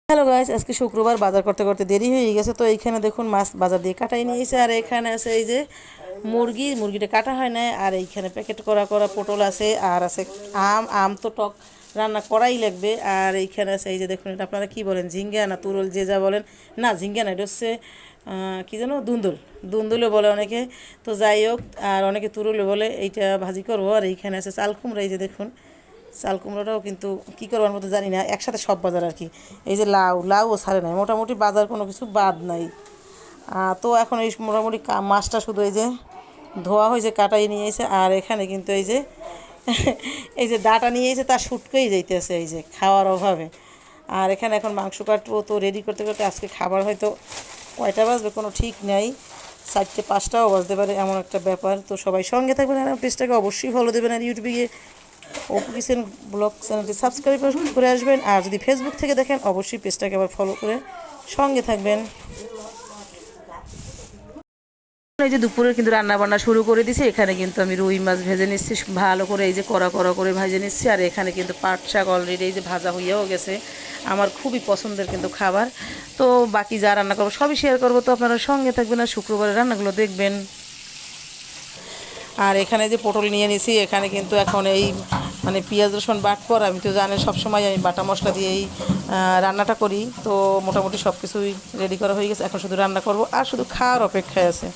Hello guys, আজকে শুক্রবার বাজার করতে করতে দেরি হয়ে গেছে। তো এইখানে দেখুন মাছ বাজার দিয়ে কাটাই নিয়েছে। আর এখানে আছে এই যে মুরগিটা কাটা হয় না। আর এইখানে প্যাকেট করা করা পটল আছে, আর আছে আম। আম তো টক রান্না করাই লাগবে। আর এইখানে আছে এই যে দেখুন, এটা আপনারা কি বলেন, ঝিঙ্গা না তুরল, যে যা বলেন। না, ঝিঙ্গা না, এটা হচ্ছে কী যেন, দুন্দুল। দুন্দুলও বলে অনেকে। তো যাই হোক, আর অনেকে তুরুলও বলে। এইটা ভাজি করবো। আর এইখানে আছে চাল কুমড়া, এই যে দেখুন চাল কুমড়োটাও কিন্তু কী করবার মতো জানি না, একসাথে সব বাজার আর কি। এই যে লাউও ছাড়ে নাই, মোটামুটি বাজার কোনো কিছু বাদ নাই। তো এখন এই মোটামুটি মাছটা শুধু এই যে ধোয়া হয়েছে, কাটাই নিয়ে এসে। আর এখানে কিন্তু এই যে এই যে ডাটা নিয়ে এসে তার শুটকেই যাইতেছে এই যে খাওয়ার অভাবে। আর এখানে এখন মাংস কাটবো, তো রেডি করতে করতে আজকে খাবার হয়তো কয়টা বাজবে কোনো ঠিক নেই, 4টে 5টাও বাজতে পারে, এমন একটা ব্যাপার। তো সবাই সঙ্গে থাকবেন, আর পেজটাকে অবশ্যই ফলো দেবেন। আর ইউটিউবে গিয়ে অপু কিচেন ব্লগ চ্যানেলটি সাবস্ক্রাইব করে আসবেন। আর যদি ফেসবুক থেকে দেখেন, অবশ্যই পেজটাকে আবার ফলো করে সঙ্গে থাকবেন। এই যে দুপুরে কিন্তু রান্না বান্না শুরু করে দিছি। এখানে কিন্তু আমি রুই মাছ ভেজে নিচ্ছি ভালো করে, এই যে কড়া কড়া করে ভেজে নিচ্ছি। আর এখানে কিন্তু পাট শাক অলরেডি এই যে ভাজা হইয়াও গেছে। আমার খুবই পছন্দের কিন্তু খাবার। তো বাকি যা রান্না করবো সবই শেয়ার করবো, তো আপনারা সঙ্গে থাকবেন আর শুক্রবারের রান্নাগুলো দেখবেন। আর এখানে যে পটল নিয়ে নিছি, এখানে কিন্তু এখন এই মানে পেঁয়াজ রসুন বাটপর, আমি তো জানেন সবসময় আমি বাটা মশলা দিয়েই রান্নাটা করি। তো মোটামুটি সব কিছুই রেডি করা হয়ে গেছে, এখন শুধু রান্না করব আর শুধু খাওয়ার অপেক্ষায় আছে।